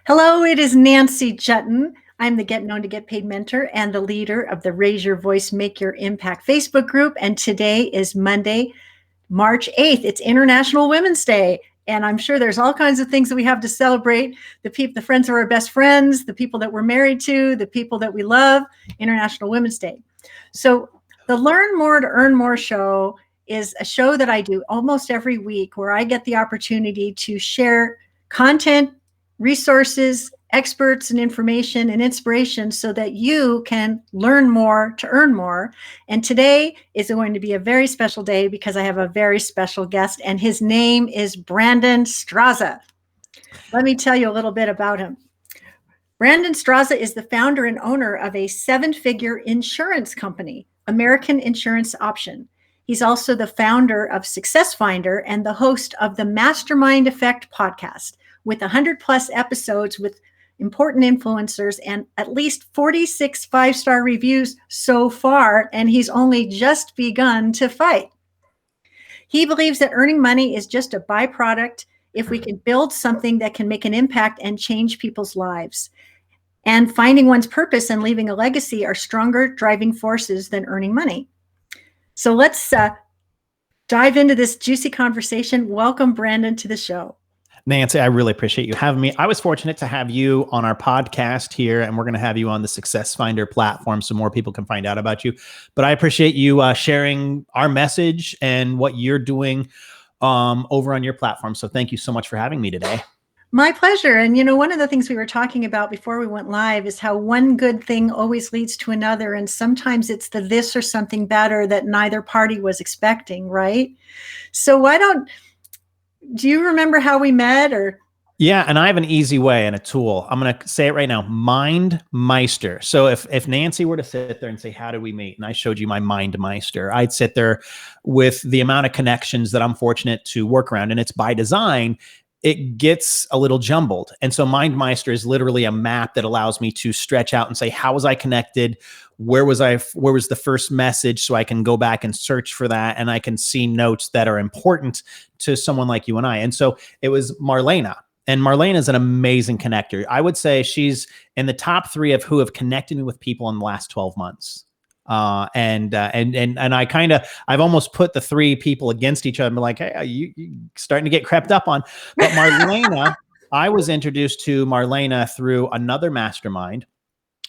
Hello, it is Nancy Juetten. I'm the Get Known to Get Paid mentor and the leader of the Raise Your Voice, Make Your Impact Facebook group. And today is Monday, March 8th. It's International Women's Day. And I'm sure there's all kinds of things that we have to celebrate. The friends of our best friends, the people that we're married to, the people that we love, International Women's Day. So the Learn More to Earn More show is a show that I do almost every week where I get the opportunity to share content, resources, experts, and information and inspiration so that you can learn more to earn more. And today is going to be a very special day because I have a very special guest, and his name is Brandon Straza. Let me tell you a little bit about him. Brandon Straza is the founder and owner of a 7-figure insurance company, American Insurance Option. He's also the founder of Success Finder and the host of the Mastermind Effect podcast, with 100 plus episodes with important influencers and at least 46 5-star reviews so far, and he's only just begun to fight. He believes that earning money is just a byproduct if we can build something that can make an impact and change people's lives. And finding one's purpose and leaving a legacy are stronger driving forces than earning money. So let's dive into this juicy conversation. Welcome, Brandon, to the show. Nancy, I really appreciate you having me. I was fortunate to have you on our podcast here, and we're going to have you on the Success Finder platform so more people can find out about you. But I appreciate you sharing our message and what you're doing over on your platform. So thank you so much for having me today. My pleasure. And, one of the things we were talking about before we went live is how one good thing always leads to another. And sometimes it's the this or something better that neither party was expecting, right? So do you remember how we met or? Yeah, and I have an easy way and a tool. I'm going to say it right now, Mind Meister. So if Nancy were to sit there and say, how did we meet? And I showed you my Mind Meister, I'd sit there with the amount of connections that I'm fortunate to work around, and it's by design. It gets a little jumbled. And so Mind Meister is literally a map that allows me to stretch out and say, how was I connected? Where was the first message? So I can go back and search for that. And I can see notes that are important to someone like you and I. And so it was Marlena. And Marlena is an amazing connector. I would say she's in the top 3 of who have connected me with people in the last 12 months. And I've almost put the 3 people against each other and be like, hey, you starting to get crept up on. But Marlena, I was introduced to Marlena through another mastermind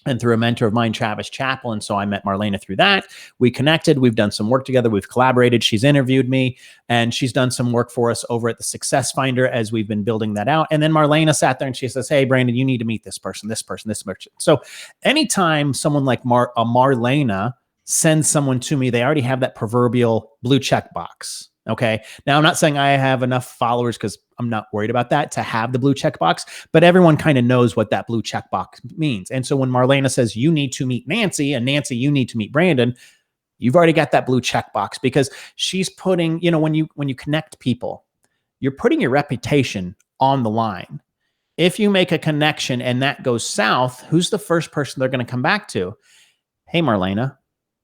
and through a mentor of mine, Travis Chappell. And so I met Marlena through that. We connected. We've done some work together. We've collaborated. She's interviewed me, and she's done some work for us over at the Success Finder as we've been building that out. And then Marlena sat there and she says, hey, Brandon, you need to meet this person, this person, this person. So anytime someone like Marlena sends someone to me, they already have that proverbial blue check box. Okay. Now, I'm not saying I have enough followers, because I'm not worried about that, to have the blue check box, but everyone kind of knows what that blue check box means. And so when Marlena says, you need to meet Nancy, and Nancy, you need to meet Brandon, you've already got that blue check box, because she's putting, when you connect people, you're putting your reputation on the line. If you make a connection and that goes south, who's the first person they're going to come back to? Hey, Marlena,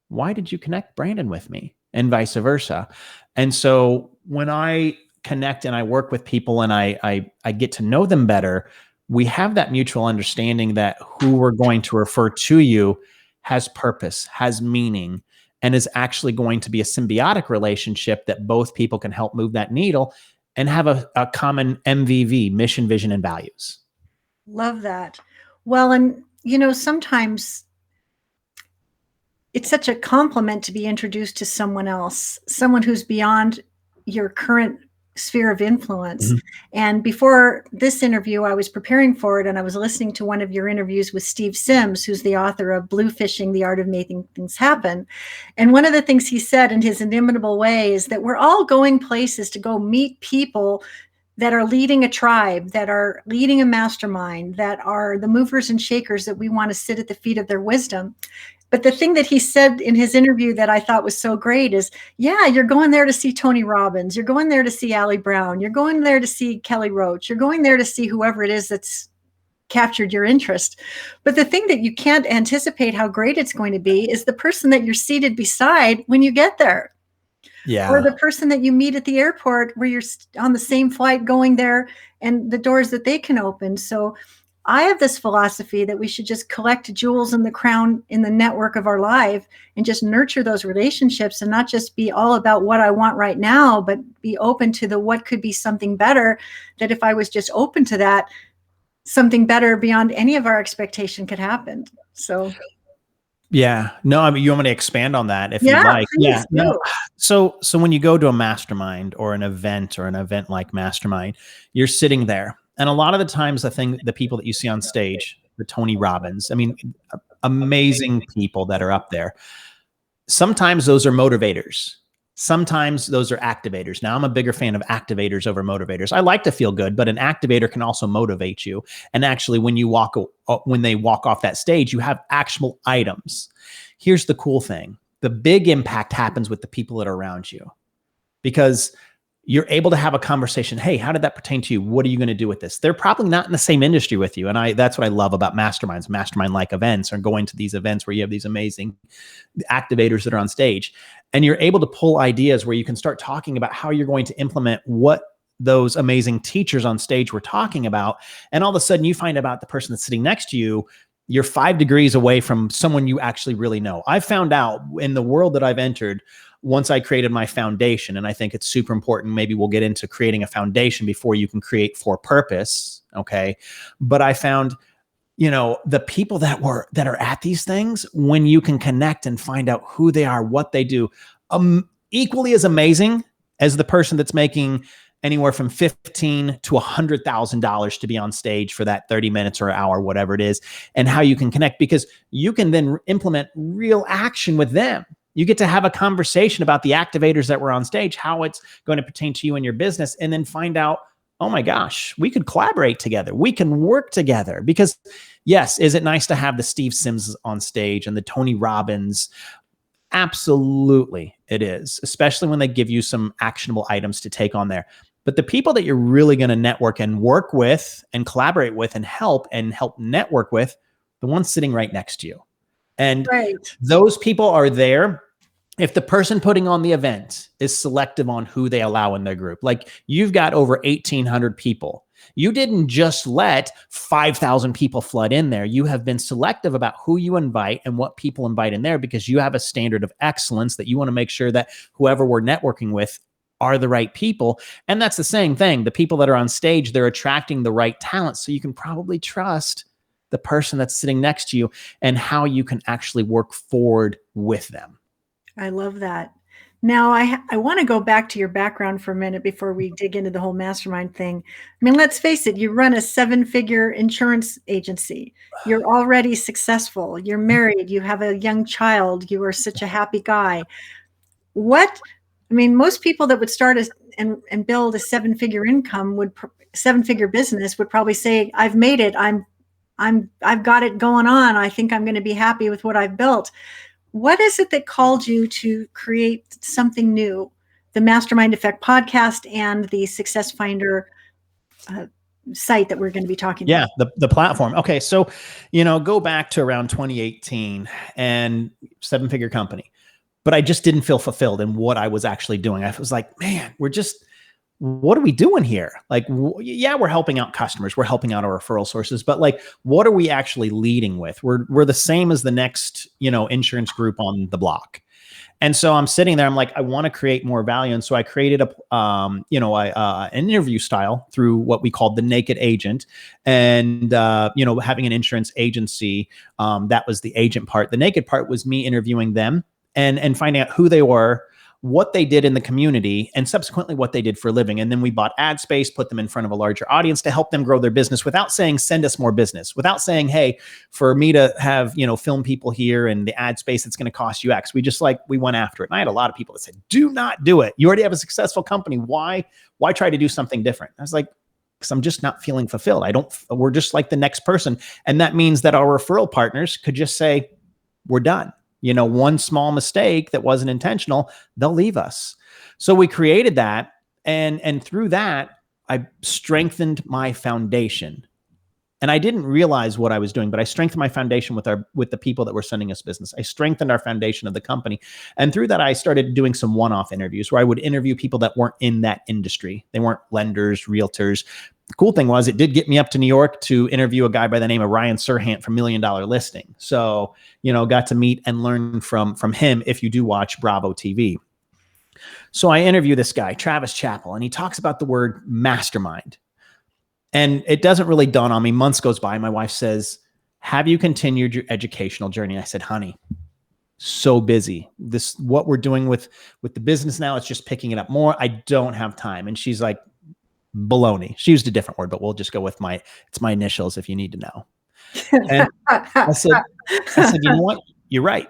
why did you connect Brandon with me? And vice versa. And so when I connect and I work with people and I get to know them better, we have that mutual understanding that who we're going to refer to you has purpose, has meaning, and is actually going to be a symbiotic relationship that both people can help move that needle and have a common MVV, mission, vision, and values. Love that. Well, and sometimes it's such a compliment to be introduced to someone else, someone who's beyond your current sphere of influence. Mm-hmm. And before this interview, I was preparing for it, and I was listening to one of your interviews with Steve Sims, who's the author of Bluefishing, The Art of Making Things Happen. And one of the things he said in his inimitable way is that we're all going places to go meet people that are leading a tribe, that are leading a mastermind, that are the movers and shakers that we want to sit at the feet of their wisdom. But the thing that he said in his interview that I thought was so great is, yeah, you're going there to see Tony Robbins. You're going there to see Allie Brown. You're going there to see Kelly Roach. You're going there to see whoever it is that's captured your interest. But the thing that you can't anticipate how great it's going to be is the person that you're seated beside when you get there. Yeah. Or the person that you meet at the airport where you're on the same flight going there and the doors that they can open. So I have this philosophy that we should just collect jewels in the crown in the network of our life and just nurture those relationships and not just be all about what I want right now, but be open to the what could be something better. That if I was just open to that, something better beyond any of our expectation could happen. So Yeah. No, I mean, you want me to expand on that if you'd yeah, like. Yeah. please No. do. So when you go to a mastermind or an event like mastermind, you're sitting there. And a lot of the times the people that you see on stage, the Tony Robbins, I mean, amazing people that are up there. Sometimes those are motivators. Sometimes those are activators. Now, I'm a bigger fan of activators over motivators. I like to feel good, but an activator can also motivate you. And actually, when they walk off that stage, you have actual items. Here's the cool thing. The big impact happens with the people that are around you, because you're able to have a conversation. Hey, how did that pertain to you? What are you going to do with this? They're probably not in the same industry with you. And that's what I love about masterminds, mastermind-like events, or going to these events where you have these amazing activators that are on stage. And you're able to pull ideas where you can start talking about how you're going to implement what those amazing teachers on stage were talking about. And all of a sudden you find about the person that's sitting next to you, you're 5 degrees away from someone you actually really know. I found out in the world that I've entered, once I created my foundation, and I think it's super important, maybe we'll get into creating a foundation before you can create for purpose. Okay. But I found, the people that are at these things, when you can connect and find out who they are, what they do, equally as amazing as the person that's making anywhere from $15,000 to $100,000 to be on stage for that 30 minutes or an hour, whatever it is, and how you can connect, because you can then implement real action with them. You get to have a conversation about the activators that were on stage, how it's going to pertain to you and your business, and then find out, oh my gosh, we could collaborate together. We can work together. Because yes, is it nice to have the Steve Sims on stage and the Tony Robbins? Absolutely, it is, especially when they give you some actionable items to take on there. But the people that you're really going to network and work with and collaborate with and help network with, the ones sitting right next to you. And Right. those people are there. If the person putting on the event is selective on who they allow in their group, like you've got over 1,800 people, you didn't just let 5,000 people flood in there. You have been selective about who you invite and what people invite in there, because you have a standard of excellence that you want to make sure that whoever we're networking with are the right people. And that's the same thing. The people that are on stage, they're attracting the right talent. So you can probably trust the person that's sitting next to you and how you can actually work forward with them. I love that. Now, I want to go back to your background for a minute before we dig into the whole mastermind thing. I mean, let's face it, you run a 7-figure insurance agency. You're already successful. You're married. You have a young child. You are such a happy guy. Most people that would start and build a 7-figure income 7-figure business would probably say, I've made it. I've got it going on. I think I'm going to be happy with what I've built. What is it that called you to create something new? The Mastermind Effect podcast and the Success Finder site that we're going to be talking about. Yeah, the platform. Okay, so go back to around 2018 and 7-figure company, but I just didn't feel fulfilled in what I was actually doing. I was like, man, what are we doing here? Like, yeah, we're helping out customers. We're helping out our referral sources, but like, what are we actually leading with? We're the same as the next, insurance group on the block. And so I'm sitting there, I'm like, I want to create more value. And so I created an interview style through what we called the Naked Agent. And, having an insurance agency, that was the agent part. The naked part was me interviewing them and finding out who they were, what they did in the community, and subsequently what they did for a living. And then we bought ad space, put them in front of a larger audience to help them grow their business without saying, send us more business, without saying, hey, for me to have, film people here and the ad space, it's going to cost you X. We went after it. And I had a lot of people that said, do not do it. You already have a successful company. Why try to do something different? I was like, because I'm just not feeling fulfilled. We're just like the next person. And that means that our referral partners could just say, we're done. One small mistake that wasn't intentional, they'll leave us. So we created that. And through that, I strengthened my foundation. And I didn't realize what I was doing, but I strengthened my foundation with the people that were sending us business. I strengthened our foundation of the company. And through that, I started doing some one-off interviews where I would interview people that weren't in that industry. They weren't lenders, realtors, The cool thing was it did get me up to New York to interview a guy by the name of Ryan Serhant from $1 Million Listing. So, got to meet and learn from him if you do watch Bravo TV. So I interview this guy, Travis Chappell, and he talks about the word mastermind. And it doesn't really dawn on me. Months goes by. My wife says, have you continued your educational journey? I said, honey, so busy. What we're doing with the business now, it's just picking it up more. I don't have time. And she's like, baloney. She used a different word, but we'll just go with it's my initials if you need to know. And I said, you know what? You're right.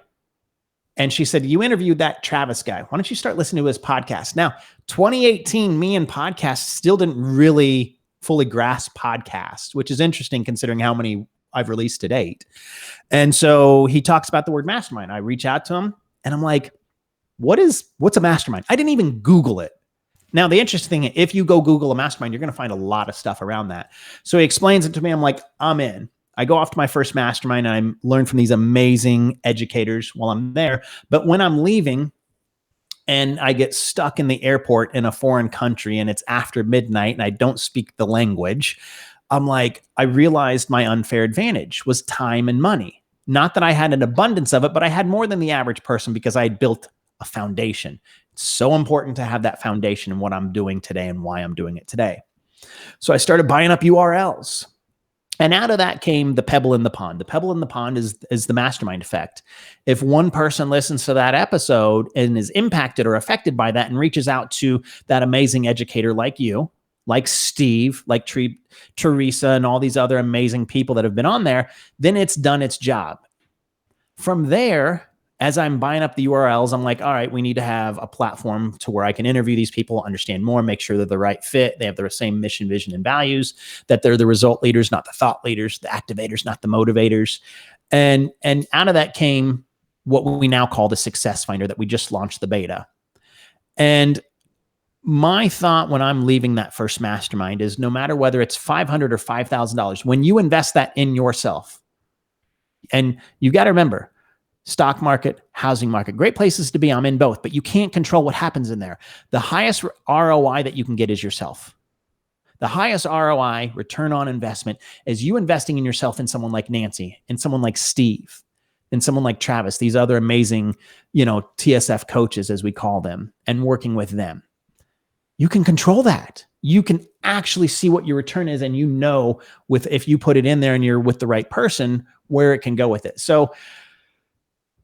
And she said, you interviewed that Travis guy. Why don't you start listening to his podcast? Now, 2018, me and podcasts still didn't really fully grasp podcasts, which is interesting considering how many I've released to date. And so he talks about the word mastermind. I reach out to him and I'm like, what's a mastermind? I didn't even Google it. Now, the interesting thing, if you go Google a mastermind, you're going to find a lot of stuff around that. So he explains it to me. I'm like, I'm in. I go off to my first mastermind and I learn from these amazing educators while I'm there. But when I'm leaving and I get stuck in the airport in a foreign country and it's after midnight and I don't speak the language, I'm like, I realized my unfair advantage was time and money. Not that I had an abundance of it, but I had more than the average person because I had built a foundation. It's so important to have that foundation in what I'm doing today and why I'm doing it today. So I started buying up URLs. And out of that came the pebble in the pond. The pebble in the pond is the mastermind effect. If one person listens to that episode and is impacted or affected by that and reaches out to that amazing educator like you, like Steve, like Teresa, and all these other amazing people that have been on there, then it's done its job. From there, as I'm buying up the URLs, I'm like, all right, we need to have a platform to where I can interview these people, understand more, make sure they're the right fit. They have the same mission, vision, and values, that they're the result leaders, not the thought leaders, the activators, not the motivators. And out of that came what we now call the Success Finder that we just launched the beta. And my thought when I'm leaving that first mastermind is no matter whether it's $500 or $5,000, when you invest that in yourself, and you got to remember, stock market, housing market, great places to be. I'm in both, but you can't control what happens in there. The highest ROI that you can get is yourself. The highest ROI, return on investment, is you investing in yourself in someone like Nancy, in someone like Steve, in someone like Travis, these other amazing, TSF coaches, as we call them, and working with them. You can control that. You can actually see what your return is, and if you put it in there and you're with the right person, where it can go with it. So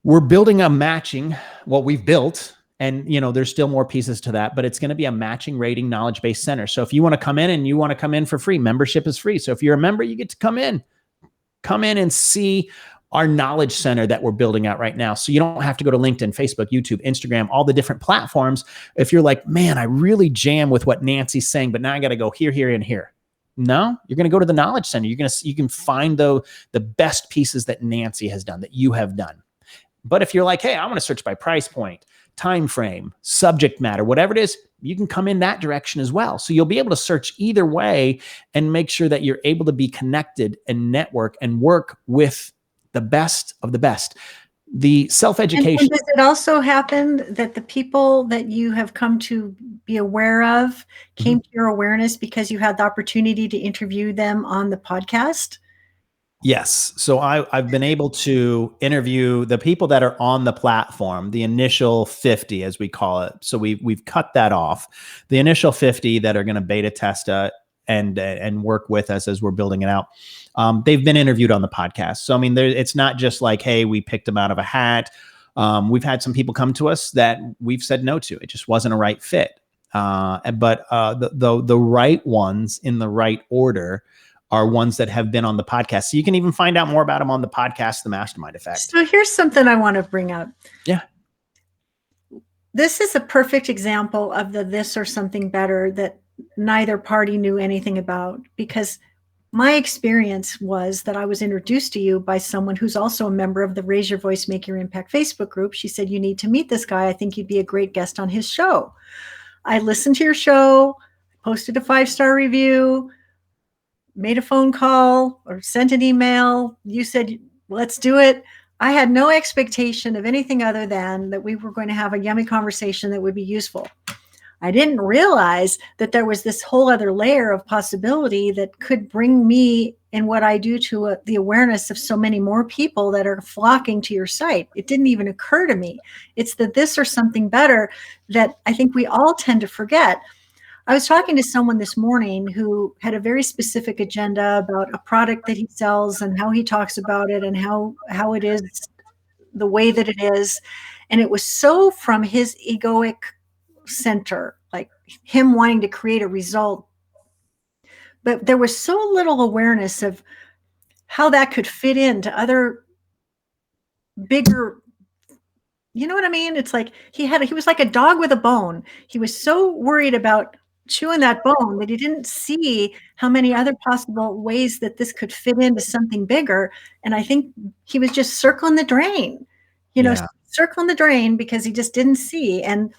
we're building a matching, what we've built, and there's still more pieces to that, but it's going to be a matching, rating, knowledge-based center. So if you want to come in and you want to come in for free, membership is free. So if you're a member, you get to come in and see our knowledge center that we're building out right now. So you don't have to go to LinkedIn, Facebook, YouTube, Instagram, all the different platforms. If you're like, man, I really jam with what Nancy's saying, but now I got to go here, here, and here. No, you're going to go to the knowledge center. You can find the best pieces that Nancy has done, that you have done. But if you're like, hey, I want to search by price point, time frame, subject matter, whatever it is, you can come in that direction as well. So you'll be able to search either way and make sure that you're able to be connected and network and work with the best of the best. The self-education. And does it also happen that the people that you have come to be aware of came to your awareness because you had the opportunity to interview them on the podcast? Yes. So I've been able to interview the people that are on the platform, the initial 50, as we call it. So we've cut that off. The initial 50 that are going to beta test and work with us as we're building it out. They've been interviewed on the podcast. So, I mean, it's not just like, hey, we picked them out of a hat. We've had some people come to us that we've said no to. It just wasn't a right fit. But the right ones in the right order are ones that have been on the podcast. So you can even find out more about them on the podcast, The Mastermind Effect. So here's something I want to bring up. Yeah. This is a perfect example of the this or something better that neither party knew anything about, because my experience was that I was introduced to you by someone who's also a member of the Raise Your Voice, Make Your Impact Facebook group. She said, you need to meet this guy. I think you'd be a great guest on his show. I listened to your show, posted a 5-star review, made a phone call or sent an email. You said, let's do it. I had no expectation of anything other than that we were going to have a yummy conversation that would be useful. I didn't realize that there was this whole other layer of possibility that could bring me and what I do to the awareness of so many more people that are flocking to your site. It didn't even occur to me. It's the this or something better that I think we all tend to forget. I was talking to someone this morning who had a very specific agenda about a product that he sells and how he talks about it and how it is the way that it is. And it was so from his egoic center, like him wanting to create a result. But there was so little awareness of how that could fit into other bigger, you know what I mean? It's like he was like a dog with a bone. He was so worried about chewing that bone that he didn't see how many other possible ways that this could fit into something bigger. And I think he was just circling the drain, Yeah. circling the drain because he just didn't see. And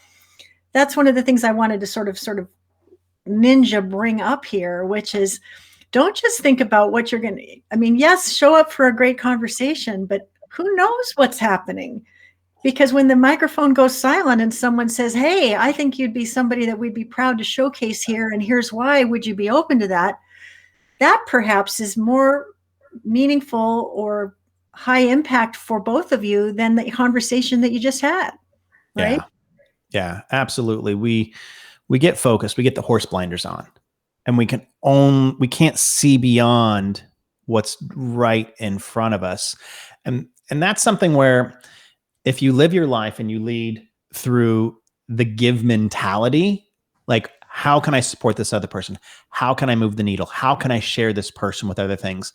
that's one of the things I wanted to sort of ninja bring up here, which is don't just think about what you're going to, I mean, yes, show up for a great conversation, but who knows what's happening? Because when the microphone goes silent and someone says, hey, I think you'd be somebody that we'd be proud to showcase here, and here's why, would you be open to that? That perhaps is more meaningful or high impact for both of you than the conversation that you just had, right? Yeah. Yeah, absolutely. We get focused, we get the horse blinders on, and we can't see beyond what's right in front of us. And that's something where if you live your life and you lead through the give mentality, like how can I support this other person? How can I move the needle? How can I share this person with other things?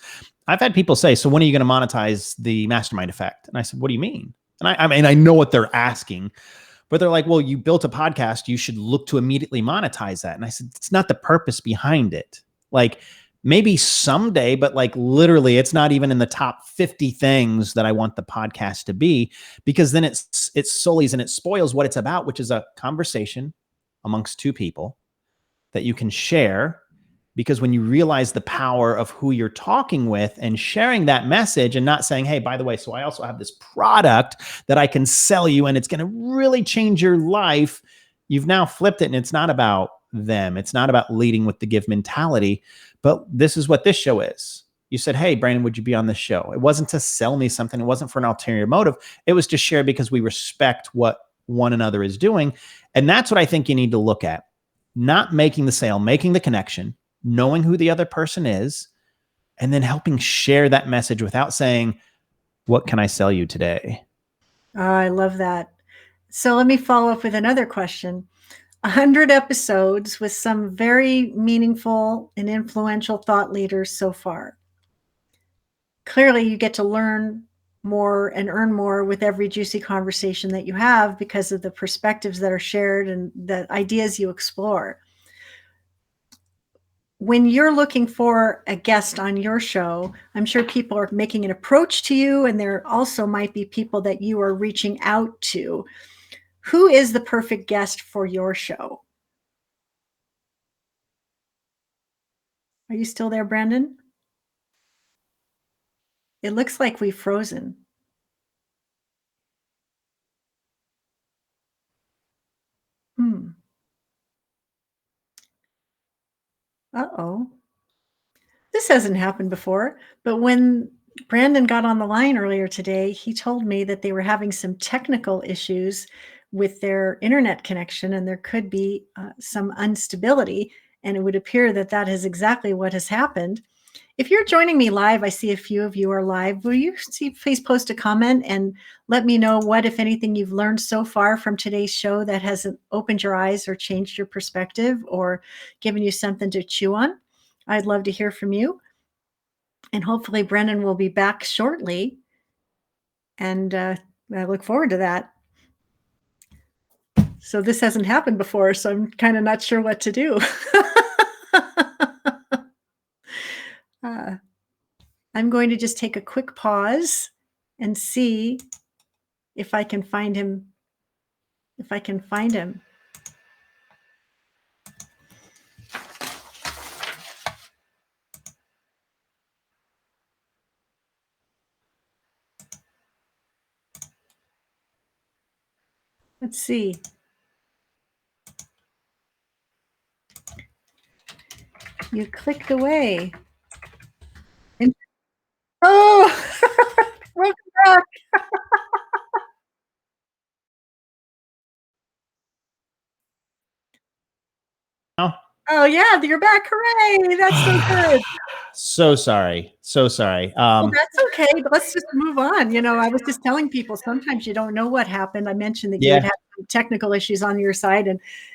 I've had people say, so when are you going to monetize the Mastermind Effect? And I said, what do you mean? And I mean, I know what they're asking, but they're like, well, you built a podcast, you should look to immediately monetize that. And I said, it's not the purpose behind it. Like maybe someday, but like literally it's not even in the top 50 things that I want the podcast to be, because then it sullies and it spoils what it's about, which is a conversation amongst two people that you can share. Because when you realize the power of who you're talking with and sharing that message and not saying, hey, by the way, so I also have this product that I can sell you and it's going to really change your life. You've now flipped it and it's not about them. It's not about leading with the give mentality, but this is what this show is. You said, hey, Brandon, would you be on this show? It wasn't to sell me something. It wasn't for an ulterior motive. It was to share because we respect what one another is doing. And that's what I think you need to look at. Not making the sale, making the connection, knowing who the other person is, and then helping share that message without saying, what can I sell you today? Oh, I love that. So let me follow up with another question. 100 episodes with some very meaningful and influential thought leaders so far. Clearly, you get to learn more and earn more with every juicy conversation that you have because of the perspectives that are shared and the ideas you explore. When you're looking for a guest on your show, I'm sure people are making an approach to you, and there also might be people that you are reaching out to. Who is the perfect guest for your show? Are you still there, Brandon? It looks like we've frozen. Hmm. Uh-oh. This hasn't happened before, but when Brandon got on the line earlier today, he told me that they were having some technical issues with their internet connection, and there could be some instability. And it would appear that that is exactly what has happened. If you're joining me live, I see a few of you are live. Will you please post a comment and let me know what, if anything, you've learned so far from today's show that hasn't opened your eyes or changed your perspective or given you something to chew on? I'd love to hear from you. And hopefully Brendan will be back shortly. And I look forward to that. So this hasn't happened before, so I'm kind of not sure what to do. I'm going to just take a quick pause and see if I can find him. If I can find him. Let's see. You clicked away. And, oh, welcome back. Oh. Oh yeah, you're back. Hooray. That's so good. So sorry. So sorry. Well, that's okay. But let's just move on. You know, I was just telling people sometimes you don't know what happened. I mentioned that you had Yeah. had some technical issues on your side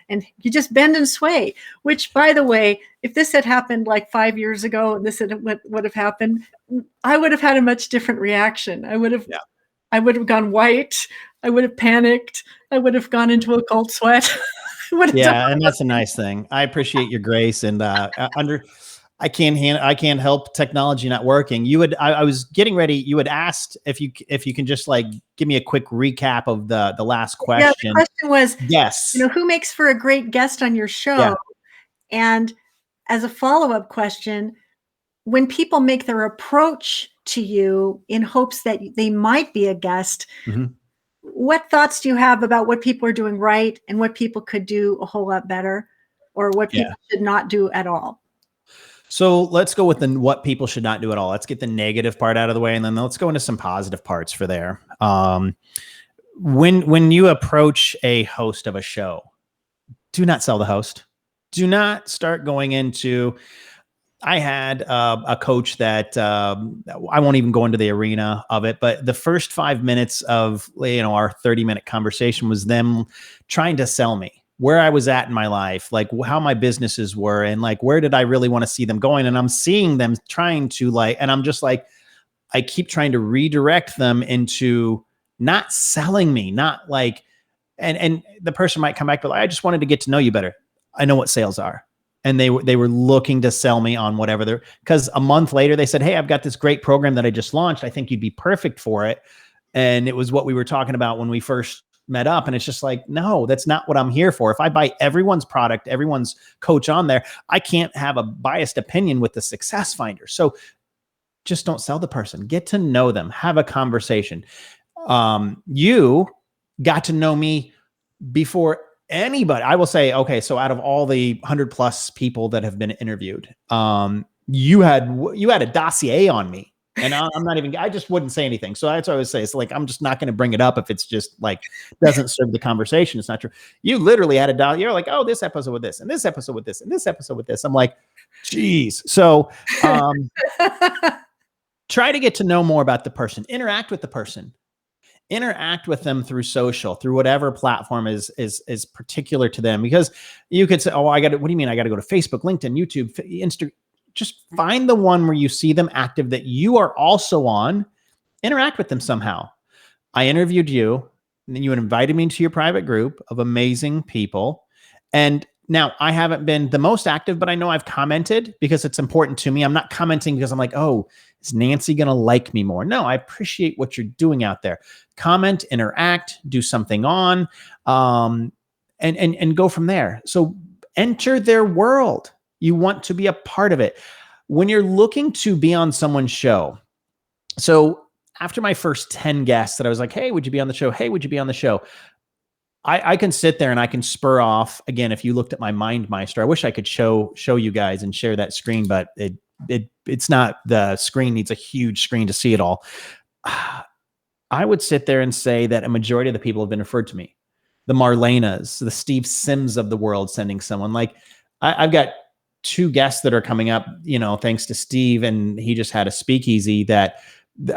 and you just bend and sway, which by the way, if this had happened like 5 years ago, and this would have happened, I would have had a much different reaction. Yeah. I would have gone white. I would have panicked. I would have gone into a cold sweat. I would have done Yeah, and that's a nice thing. I appreciate your grace and I can't help technology not working. I was getting ready. You had asked if you can just like give me a quick recap of the last Yeah, the question. question was, Yes. who makes for a great guest on your show? Yeah. And as a follow-up question, when people make their approach to you in hopes that they might be a guest, Mhm. what thoughts do you have about what people are doing right and what people could do a whole lot better, or what Yeah. people should not do at all? So let's go with what people should not do at all. Let's get the negative part out of the way, and then let's go into some positive parts for there. When you approach a host of a show, do not sell the host. Do not start going into. I had a coach that I won't even go into the arena of it, but the first 5 minutes of our 30-minute conversation was them trying to sell me where I was at in my life, like how my businesses were, and like where did I really want to see them going. And I'm seeing them trying to and I'm just like, I keep trying to redirect them into not selling me, not like, and the person might come back, but like, I just wanted to get to know you better. I know what sales are. And they were looking to sell me on whatever they're, because a month later they said, hey, I've got this great program that I just launched. I think you'd be perfect for it. And it was what we were talking about when we first met up. And it's just like, no, that's not what I'm here for. If I buy everyone's product, everyone's coach on there, I can't have a biased opinion with the success finder. So just don't sell the person, get to know them, have a conversation. You got to know me before anybody. I will say, okay, so out of all the 100+ people that have been interviewed, you had a dossier on me, and I'm not even. I just wouldn't say anything. So that's what I would say. It's like I'm just not going to bring it up if it's just like doesn't serve the conversation. It's not true. You literally had a dossier. You're like, oh, this episode with this, and this episode with this, and this episode with this. I'm like, geez. So try to get to know more about the person. Interact with the person. Interact with them through social, through whatever platform is particular to them. Because you could say, oh, what do you mean? I got to go to Facebook, LinkedIn, YouTube, Instagram. Just find the one where you see them active that you are also on. Interact with them somehow. I interviewed you, and then you invited me into your private group of amazing people. And now I haven't been the most active, but I know I've commented because it's important to me. I'm not commenting because I'm like, oh, is Nancy going to like me more? No, I appreciate what you're doing out there. Comment, interact, do something on, and go from there. So enter their world. You want to be a part of it. When you're looking to be on someone's show, so after my first 10 guests that I was like, hey, would you be on the show? Hey, would you be on the show? I can sit there and I can spur off. Again, if you looked at my MindMeister, I wish I could show you guys and share that screen, but it's not. The screen needs a huge screen to see it all. I would sit there and say that a majority of the people have been referred to me. The Marlenas, the Steve Sims of the world, sending someone. Like I've got 2 guests that are coming up, thanks to Steve, and he just had a speakeasy that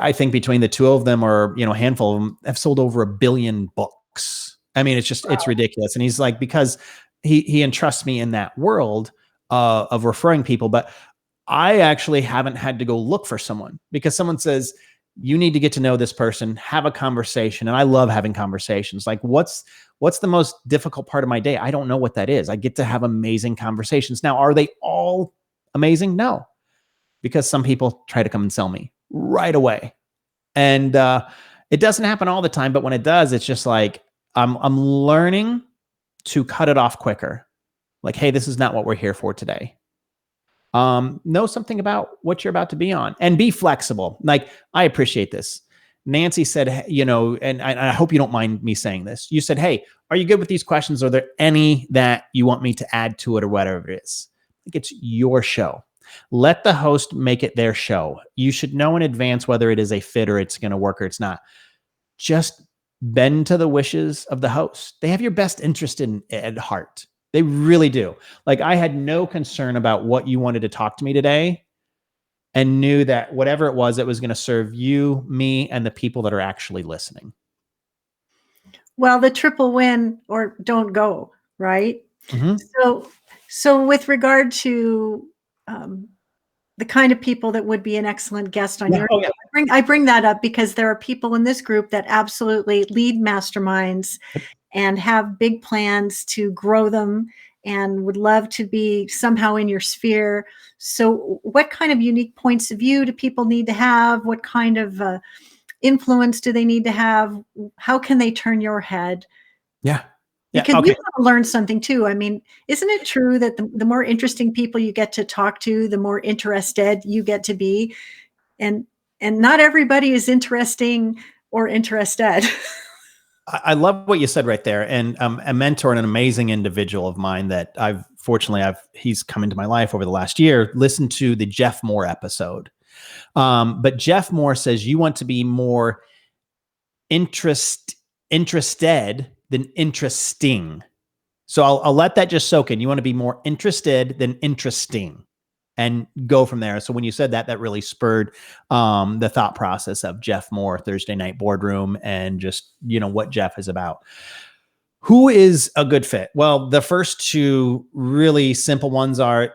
I think between the 2 of them, or a handful of them, have sold over 1 billion books. I mean, it's ridiculous. And he's like, because he entrusts me in that world of referring people, but I actually haven't had to go look for someone, because someone says, you need to get to know this person, have a conversation. And I love having conversations. Like what's the most difficult part of my day? I don't know what that is. I get to have amazing conversations. Now, are they all amazing? No, because some people try to come and sell me right away. And it doesn't happen all the time, but when it does, it's just like, I'm learning to cut it off quicker. Like, hey, this is not what we're here for today. Know something about what you're about to be on, and be flexible. Like, I appreciate this. Nancy said, and I hope you don't mind me saying this. You said, hey, are you good with these questions? Are there any that you want me to add to it, or whatever it is? Like, it's your show. Let the host make it their show. You should know in advance whether it is a fit or it's going to work or it's not. Just bend to the wishes of the host. They have your best interest at heart. They really do. Like, I had no concern about what you wanted to talk to me today, and knew that whatever it was going to serve you, me, and the people that are actually listening. Well, the triple win or don't go, right? Mm-hmm. So with regard to the kind of people that would be an excellent guest on your show, I bring that up because there are people in this group that absolutely lead masterminds and have big plans to grow them and would love to be somehow in your sphere. So what kind of unique points of view do people need to have? What kind of influence do they need to have? How can they turn your head? Yeah. Because you want to learn something too. I mean, isn't it true that the more interesting people you get to talk to, the more interested you get to be? And not everybody is interesting or interested. I love what you said right there. And a mentor and an amazing individual of mine that he's come into my life over the last year, listened to the Jeff Moore episode. But Jeff Moore says you want to be more interested than interesting. So I'll let that just soak in. You want to be more interested than interesting, and go from there. So when you said that, that really spurred the thought process of Jeff Moore, Thursday Night Boardroom, and just, what Jeff is about. Who is a good fit? Well, the first two really simple ones are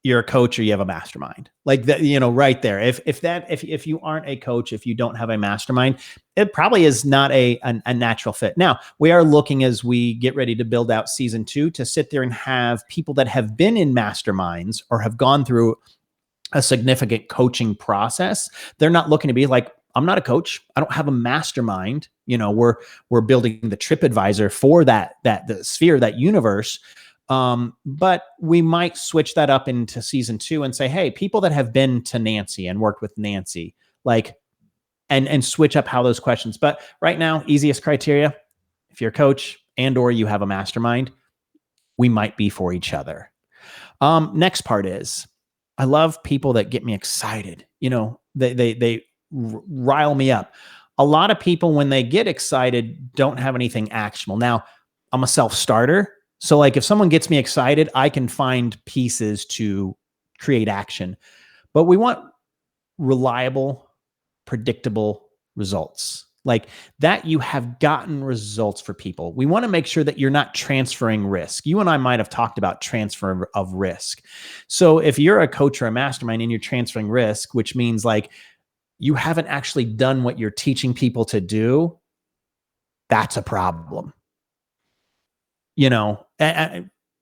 you're a coach or you have a mastermind. Like that, right there. If you aren't a coach, if you don't have a mastermind, it probably is not a natural fit. Now, we are looking, as we get ready to build out season 2, to sit there and have people that have been in masterminds or have gone through a significant coaching process. They're not looking to be like, I'm not a coach. I don't have a mastermind. We're building the TripAdvisor for the sphere, that universe. But we might switch that up into season 2 and say, hey, people that have been to Nancy and worked with Nancy, and switch up how those questions. But right now, easiest criteria, if you're a coach or you have a mastermind, we might be for each other. Next part is, I love people that get me excited. They rile me up. A lot of people, when they get excited, don't have anything actionable. Now, I'm a self-starter. So if someone gets me excited, I can find pieces to create action. But we want reliable, predictable results. Like that you have gotten results for people. We want to make sure that you're not transferring risk. You and I might have talked about transfer of risk. So if you're a coach or a mastermind and you're transferring risk, which means you haven't actually done what you're teaching people to do, that's a problem.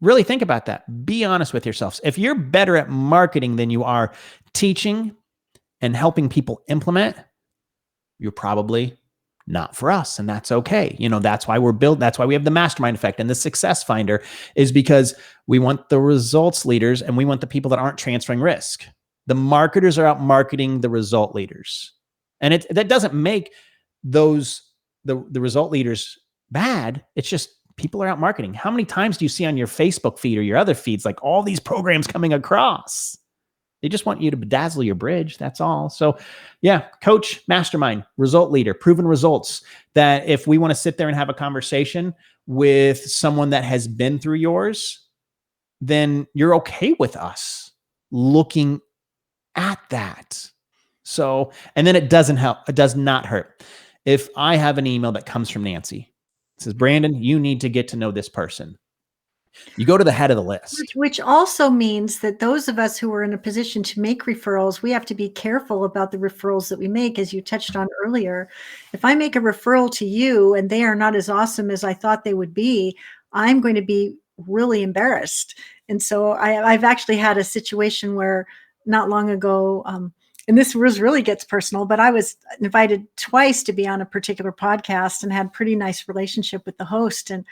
Really think about that. Be honest with yourselves. If you're better at marketing than you are teaching and helping people implement, you're probably not for us. And that's okay. That's why that's why we have the Mastermind Effect and the Success Finder, is because we want the results leaders and we want the people that aren't transferring risk. The marketers are out marketing the result leaders. And that doesn't make the result leaders bad. It's just people are out marketing. How many times do you see on your Facebook feed or your other feeds, all these programs coming across? They just want you to bedazzle your bridge. That's all. So yeah, coach, mastermind, result leader, proven results, that if we want to sit there and have a conversation with someone that has been through yours, then you're okay with us looking at that. So, and then it doesn't help. It does not hurt. If I have an email that comes from Nancy, it says, Brandon, you need to get to know this person. You go to the head of the list. Which also means that those of us who are in a position to make referrals, we have to be careful about the referrals that we make, as you touched on earlier. If I make a referral to you and they are not as awesome as I thought they would be, I'm going to be really embarrassed. And so I've actually had a situation where not long ago, and this really gets personal, but I was invited twice to be on a particular podcast and had pretty nice relationship with the host, and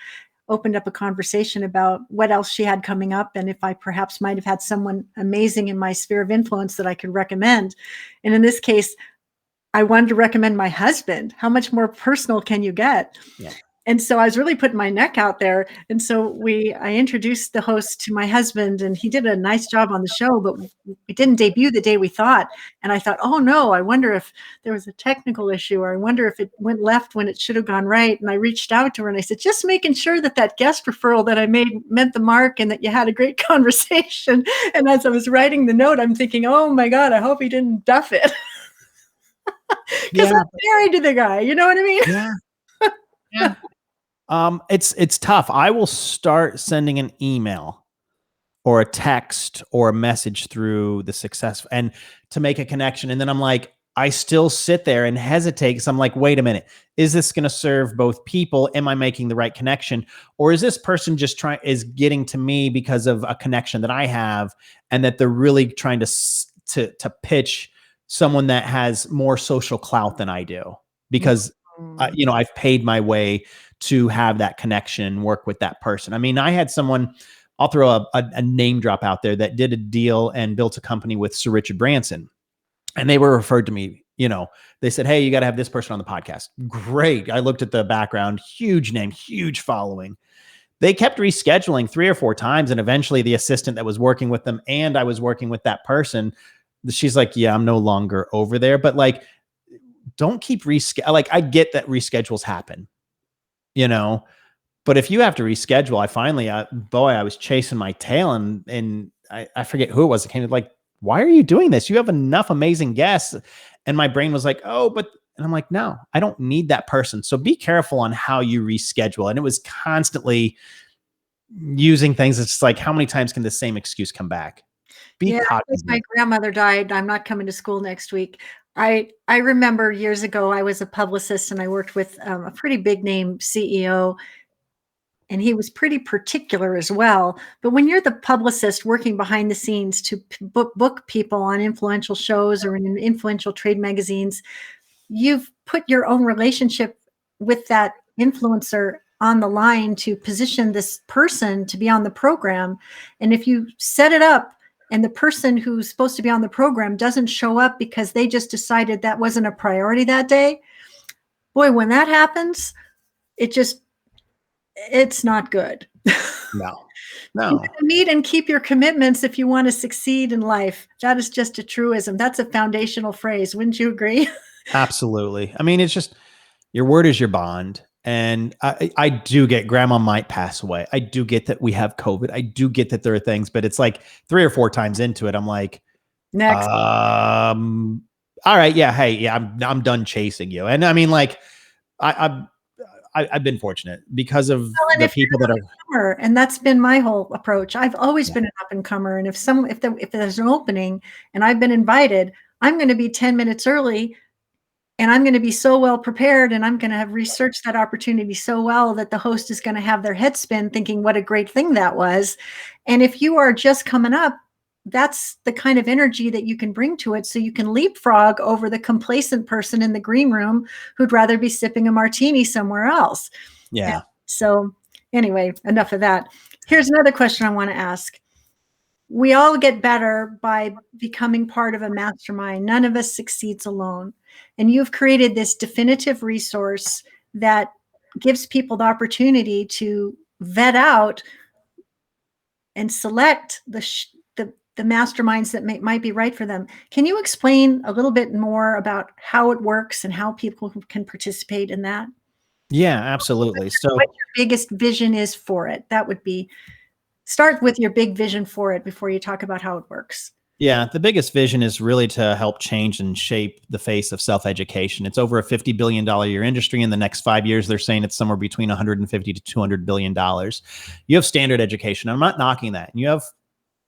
opened up a conversation about what else she had coming up and if I perhaps might have had someone amazing in my sphere of influence that I could recommend. And in this case, I wanted to recommend my husband. How much more personal can you get? Yeah. And so I was really putting my neck out there. And so I introduced the host to my husband, and he did a nice job on the show, but we didn't debut the day we thought. And I thought, oh no, I wonder if there was a technical issue, or I wonder if it went left when it should have gone right. And I reached out to her and I said, just making sure that guest referral that I made meant the mark and that you had a great conversation. And as I was writing the note, I'm thinking, oh my God, I hope he didn't duff it. Because Yeah. I'm married to the guy. You know what I mean? Yeah. Yeah. It's tough. I will start sending an email or a text or a message through the success and to make a connection. And then I'm like, I still sit there and hesitate because I'm like, wait a minute, is this going to serve both people? Am I making the right connection? Or is this person just is getting to me because of a connection that I have, and that they're really trying to pitch someone that has more social clout than I do? Because I've paid my way to have that connection, work with that person. I mean, I had someone, I'll throw a name drop out there, that did a deal and built a company with Sir Richard Branson. And they were referred to me, they said, hey, you got to have this person on the podcast. Great. I looked at the background, huge name, huge following. They kept rescheduling 3 or 4 times. And eventually the assistant that was working with them, and I was working with that person, she's like, yeah, I'm no longer over there. But like, don't keep like, I get that reschedules happen, but if you have to reschedule, I finally, I was chasing my tail, and I forget who it was that came to, like, why are you doing this? You have enough amazing guests. And my brain was like, oh, and I'm like, no, I don't need that person. So be careful on how you reschedule. And it was constantly using things. It's just like, how many times can the same excuse come back? Yeah, because my grandmother died, I'm not coming to school next week. I remember years ago, I was a publicist and I worked with a pretty big name CEO, and he was pretty particular as well. But when you're the publicist working behind the scenes to book people on influential shows or in influential trade magazines, you've put your own relationship with that influencer on the line to position this person to be on the program. And if you set it up and the person who's supposed to be on the program doesn't show up because they just decided that wasn't a priority that day, boy, when that happens, it's not good. No. You meet and keep your commitments if you want to succeed in life. That is just a truism. That's a foundational phrase. Wouldn't you agree? Absolutely. I mean, it's just, your word is your bond. And I do get grandma might pass away. I do get that we have COVID. I do get that there are things, but it's like 3 or 4 times into it, I'm like, next. All right. Yeah. Hey, yeah, I'm done chasing you. And I mean, like, I've been fortunate because of the people that are, and that's been my whole approach. I've always been an up and comer. And if there's an opening and I've been invited, I'm going to be 10 minutes early, and I'm going to be so well prepared, and I'm going to have researched that opportunity so well that the host is going to have their head spin thinking what a great thing that was. And if you are just coming up, that's the kind of energy that you can bring to it, so you can leapfrog over the complacent person in the green room who'd rather be sipping a martini somewhere else. Yeah. And so anyway, enough of that. Here's another question I want to ask. We all get better by becoming part of a mastermind. None of us succeeds alone. And you've created this definitive resource that gives people the opportunity to vet out and select the masterminds that might be right for them. Can you explain a little bit more about how it works and how people can participate in that? Yeah, absolutely. So what your biggest vision is for it? That would be, start with your big vision for it before you talk about how it works. Yeah, the biggest vision is really to help change and shape the face of self-education. It's over a $50 billion a year industry. In the next 5 years, they're saying it's somewhere between 150 to $200 billion. You have standard education. I'm not knocking that. And you have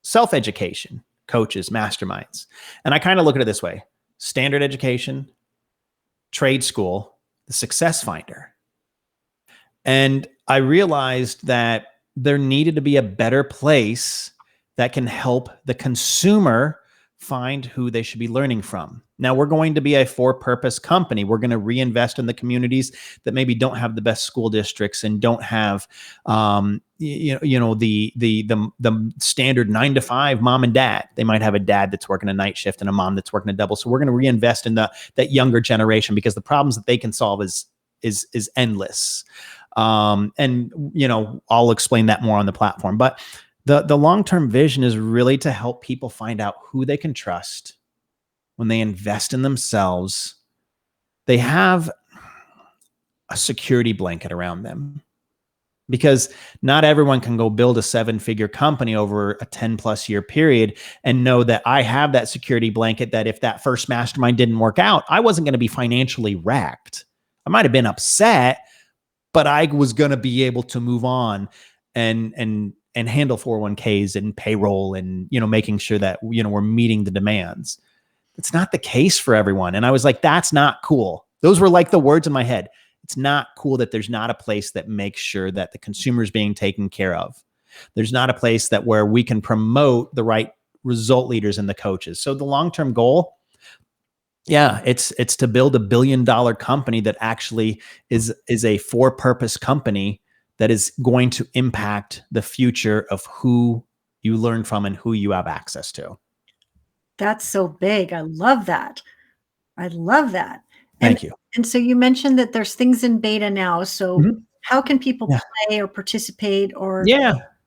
self-education, coaches, masterminds. And I kind of look at it this way: standard education, trade school, the success finder. And I realized that there needed to be a better place that can help the consumer find who they should be learning from. Now, we're going to be a for-purpose company. We're going to reinvest in the communities that maybe don't have the best school districts and don't have, the standard 9 to 5 mom and dad. They might have a dad that's working a night shift and a mom that's working a double. So we're going to reinvest in that younger generation, because the problems that they can solve is endless. And, I'll explain that more on the platform. But the long-term vision is really to help people find out who they can trust when they invest in themselves. They have a security blanket around them, because not everyone can go build a 7-figure company over a 10+ year period and know that I have that security blanket, that if that first mastermind didn't work out, I wasn't going to be financially wrecked. I might have been upset, but I was going to be able to move on and handle 401ks and payroll and, making sure that, we're meeting the demands. It's not the case for everyone. And I was like, that's not cool. Those were like the words in my head. It's not cool that there's not a place that makes sure that the consumer is being taken care of. There's not a place that where we can promote the right result leaders and the coaches. So the long-term goal, it's to build $1 billion company that actually is a for-purpose company that is going to impact the future of who you learn from and who you have access to. That's so big. I love that. I love that. Thank you. And so you mentioned that there's things in beta now. So how can people play or participate or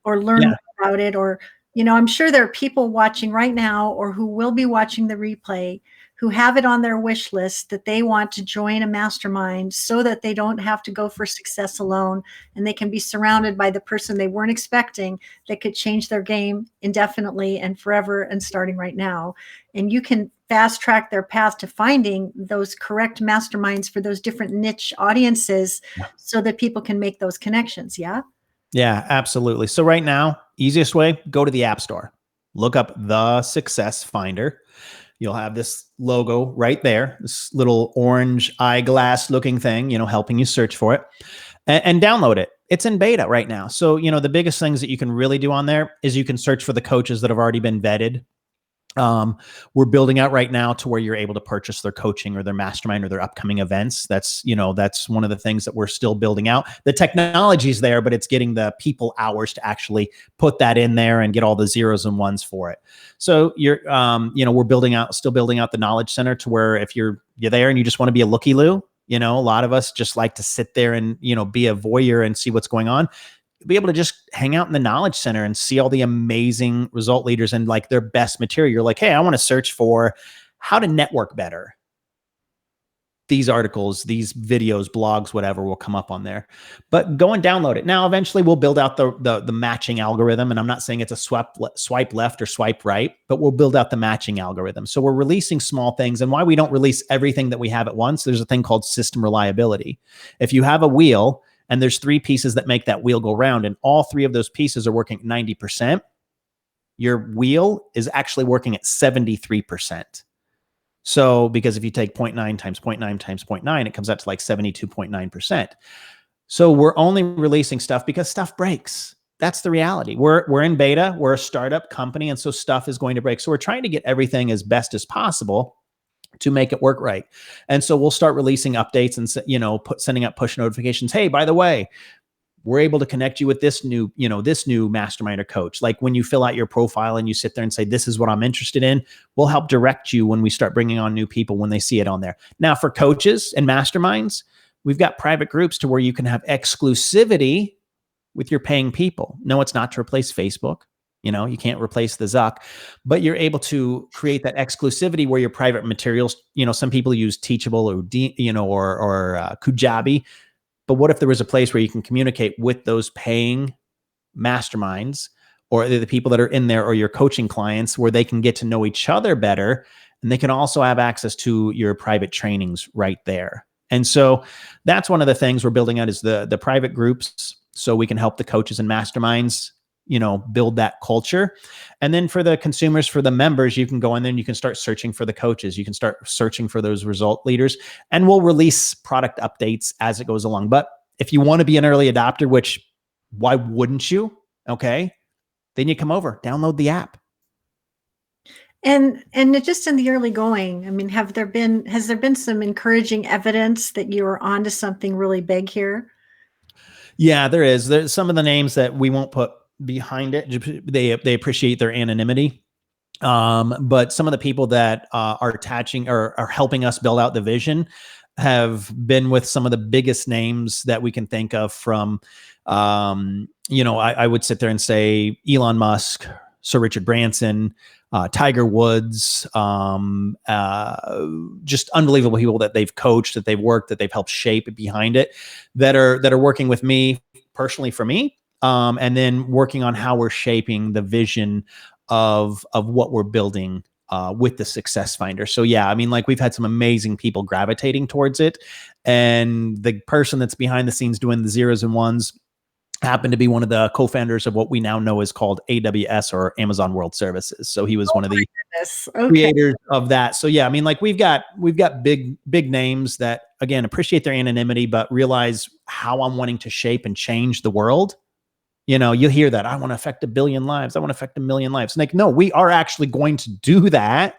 learn about it? Or, I'm sure there are people watching right now or who will be watching the replay who have it on their wish list that they want to join a mastermind so that they don't have to go for success alone, and they can be surrounded by the person they weren't expecting that could change their game indefinitely and forever and starting right now. And you can fast track their path to finding those correct masterminds for those different niche audiences so that people can make those connections. Yeah. Yeah, absolutely. So right now, easiest way, go to the App Store, look up the Success Finder. You'll have this logo right there, this little orange eyeglass looking thing, helping you search for it, and download it. It's in beta right now. So, the biggest things that you can really do on there is you can search for the coaches that have already been vetted. We're building out right now to where you're able to purchase their coaching or their mastermind or their upcoming events. That's one of the things that we're still building out. The technology is there, but it's getting the people hours to actually put that in there and get all the zeros and ones for it. So we're still building out the knowledge center to where if you're there and you just want to be a looky-loo, a lot of us just like to sit there and, be a voyeur and see what's going on. Be able to just hang out in the knowledge center and see all the amazing result leaders and like their best material. You're like, hey, I want to search for how to network better. These articles, these videos, blogs, whatever will come up on there, but go and download it. Now, eventually we'll build out the matching algorithm. And I'm not saying it's a swipe left or swipe right, but we'll build out the matching algorithm. So we're releasing small things. And why we don't release everything that we have at once, there's a thing called system reliability. If you have a wheel, and there's 3 pieces that make that wheel go round, and all 3 of those pieces are working 90%, your wheel is actually working at 73%. So, because if you take 0.9 times 0.9 times 0.9, it comes out to like 72.9%. So we're only releasing stuff because stuff breaks. That's the reality. We're in beta, we're a startup company, and so stuff is going to break. So we're trying to get everything as best as possible to make it work right. And so we'll start releasing updates and, sending out push notifications. Hey, by the way, we're able to connect you with this new mastermind or coach. Like when you fill out your profile and you sit there and say, this is what I'm interested in, we'll help direct you when we start bringing on new people when they see it on there. Now for coaches and masterminds, we've got private groups to where you can have exclusivity with your paying people. No, it's not to replace Facebook. You can't replace the Zuck, but you're able to create that exclusivity where your private materials, some people use Teachable or Kajabi. But what if there was a place where you can communicate with those paying masterminds or the people that are in there or your coaching clients where they can get to know each other better, and they can also have access to your private trainings right there. And so that's one of the things we're building out is the private groups so we can help the coaches and masterminds build that culture. And then for the consumers, for the members, you can go in there and you can start searching for the coaches. You can start searching for those result leaders, and we'll release product updates as it goes along. But if you want to be an early adopter, which why wouldn't you? Okay. Then you come over, download the app. And just in the early going, I mean, has there been some encouraging evidence that you are onto something really big here? Yeah, there is. There's some of the names that we won't put behind it. They appreciate their anonymity. But some of the people that are attaching or are helping us build out the vision, have been with some of the biggest names that we can think of from, I would sit there and say Elon Musk, Sir Richard Branson, Tiger Woods, just unbelievable people that they've coached, that they've worked, that they've helped shape behind it, that are working with me personally for me, and then working on how we're shaping the vision of what we're building with the Success Finder. So yeah, I mean, like we've had some amazing people gravitating towards it, and the person that's behind the scenes doing the zeros and ones happened to be one of the co-founders of what we now know is called AWS, or Amazon World Services. So he was one of the creators of that. So yeah, I mean, like we've got big names that, again, appreciate their anonymity, but realize how I'm wanting to shape and change the world. You hear that, I want to affect 1 billion lives. I want to affect 1 million lives. And like, no, we are actually going to do that,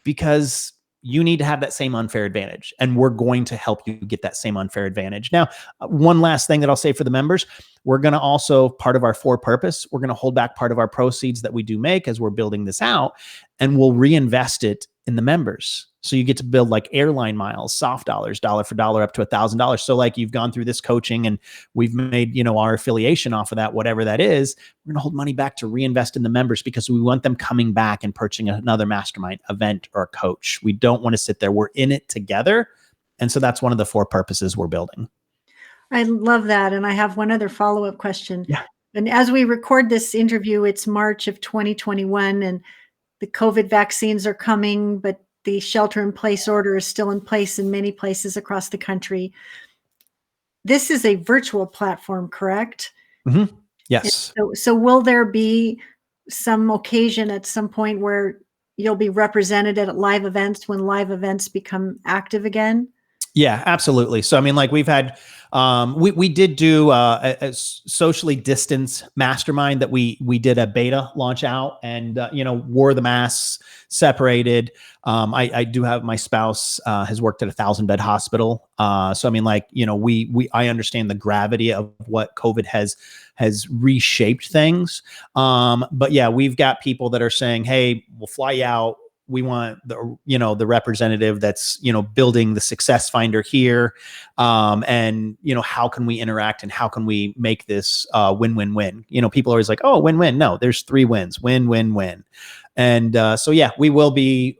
because you need to have that same unfair advantage, and we're going to help you get that same unfair advantage. Now, one last thing that I'll say for the members, we're going to also, part of our for purpose, we're going to hold back part of our proceeds that we do make as we're building this out, and we'll reinvest it in the members. So you get to build like airline miles, soft dollars, dollar for dollar, up to $1,000. So like you've gone through this coaching and we've made, our affiliation off of that, whatever that is, we're going to hold money back to reinvest in the members, because we want them coming back and purchasing another mastermind event or coach. We don't want to sit there. We're in it together. And so that's one of the 4 purposes we're building. I love that. And I have one other follow-up question. Yeah. And as we record this interview, it's March of 2021, and the COVID vaccines are coming, but the shelter-in-place order is still in place in many places across the country. This is a virtual platform, correct? Mm-hmm. Yes. So will there be some occasion at some point where you'll be represented at live events when live events become active again? Yeah, absolutely. So, I mean, like we've had, we did do a socially distanced mastermind that we did a beta launch out, and, wore the masks, separated. I do have, my spouse has worked at a 1,000-bed hospital. So, I mean, like, I understand the gravity of what COVID has reshaped things. But yeah, we've got people that are saying, hey, we'll fly you out. We want the representative that's, building the Success Finder here. And, how can we interact and how can we make this win-win-win? People are always like, oh, win-win. No, there's 3 wins, win-win-win. And so, yeah, we will be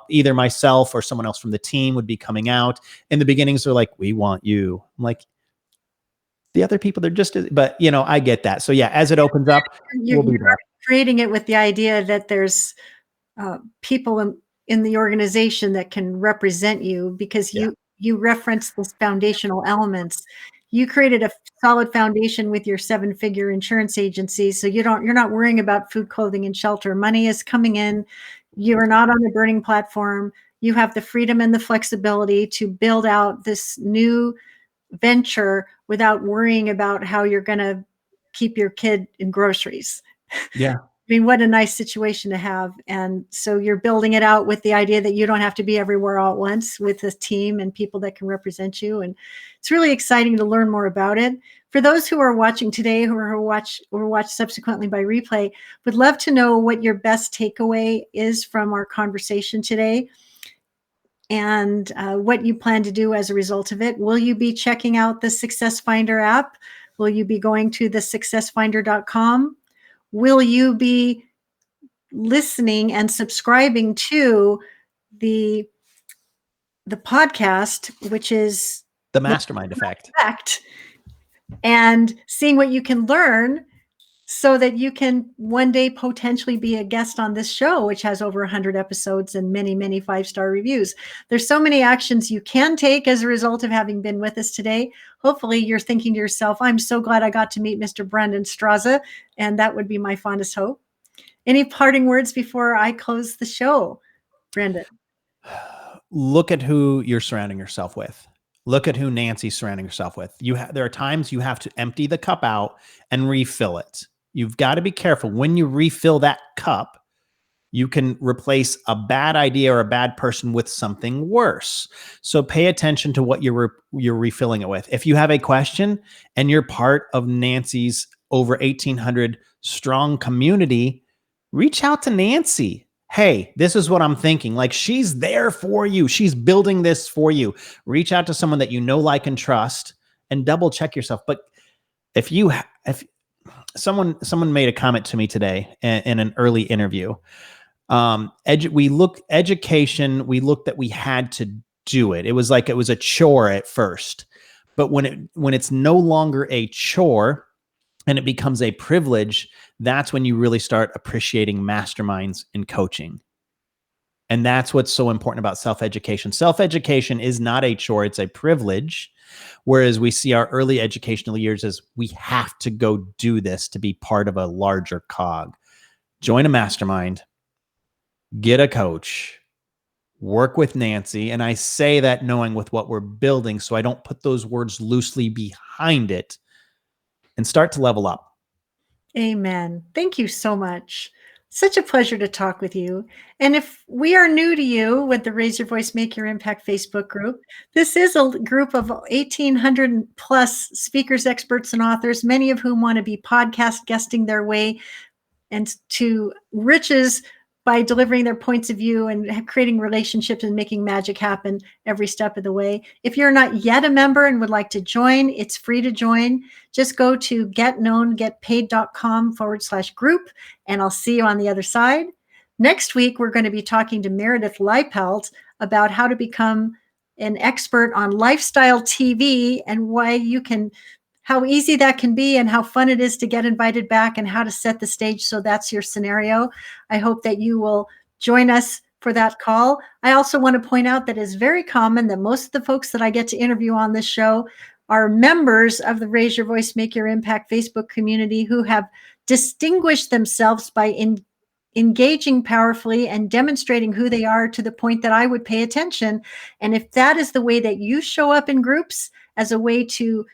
either myself or someone else from the team would be coming out. In the beginnings, they're like, we want you. I'm like, the other people, they're just, but I get that. So yeah, as it opens up, you're creating it with the idea that there's people in the organization that can represent you, because you reference those foundational elements. You created a solid foundation with your 7-figure insurance agency, so you're not worrying about food, clothing, and shelter. Money is coming in. You are not on a burning platform. You have the freedom and the flexibility to build out this new venture without worrying about how you're going to keep your kid in groceries. Yeah. I mean, what a nice situation to have. And so you're building it out with the idea that you don't have to be everywhere all at once, with a team and people that can represent you. And it's really exciting to learn more about it. For those who are watching today, who watch subsequently by replay, would love to know what your best takeaway is from our conversation today, and what you plan to do as a result of it. Will you be checking out the Success Finder app? Will you be going to the successfinder.com? Will you be listening and subscribing to the podcast, which is the Mastermind Effect, and seeing what you can learn, so that you can one day potentially be a guest on this show, which has over 100 episodes and many, many 5-star reviews. There's so many actions you can take as a result of having been with us today. Hopefully you're thinking to yourself, I'm so glad I got to meet Mr. Brendan Straza, and that would be my fondest hope. Any parting words before I close the show, Brendan? Look at who you're surrounding yourself with. Look at who Nancy's surrounding herself with. There are times you have to empty the cup out and refill it. You've got to be careful. When you refill that cup, you can replace a bad idea or a bad person with something worse. So pay attention to what you're refilling it with. If you have a question and you're part of Nancy's over 1,800 strong community, reach out to Nancy. Hey, this is what I'm thinking. Like, she's there for you. She's building this for you. Reach out to someone that you know, like, and trust, and double check yourself. But if someone made a comment to me today in an early interview, education, we looked that we had to do it. It was like, it was a chore at first, but when it's no longer a chore and it becomes a privilege, that's when you really start appreciating masterminds and coaching. And that's what's so important about self-education. Self-education is not a chore, it's a privilege. Whereas we see our early educational years as, we have to go do this to be part of a larger cog. Join a mastermind, get a coach, work with Nancy. And I say that knowing with what we're building, so I don't put those words loosely behind it, and start to level up. Amen. Thank you so much. Such a pleasure to talk with you. And if we are new to you with the Raise Your Voice, Make Your Impact Facebook group, this is a group of 1,800 plus speakers, experts, and authors, many of whom want to be podcast guesting their way and to riches by delivering their points of view and creating relationships and making magic happen every step of the way. If you're not yet a member and would like to join, it's free to join. Just go to getknowngetpaid.com/group, and I'll see you on the other side. Next week, we're going to be talking to Meredith Leipelt about how to become an expert on lifestyle TV and how easy that can be and how fun it is to get invited back and how to set the stage so that's your scenario. I hope that you will join us for that call. I also want to point out that it's very common that most of the folks that I get to interview on this show are members of the Raise Your Voice, Make Your Impact Facebook community who have distinguished themselves by engaging powerfully and demonstrating who they are to the point that I would pay attention. And if that is the way that you show up in groups as a way to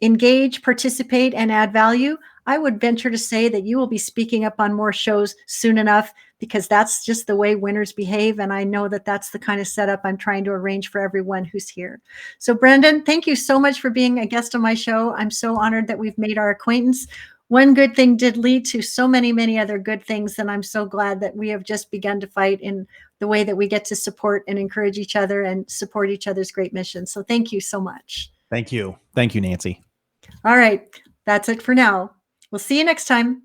engage, participate, and add value, I would venture to say that you will be speaking up on more shows soon enough, because that's just the way winners behave. And I know that that's the kind of setup I'm trying to arrange for everyone who's here. So Brendan, thank you so much for being a guest on my show. I'm so honored that we've made our acquaintance. One good thing did lead to so many, many other good things. And I'm so glad that we have just begun to fight in the way that we get to support and encourage each other and support each other's great missions. So thank you so much. Thank you. Thank you, Nancy. All right. That's it for now. We'll see you next time.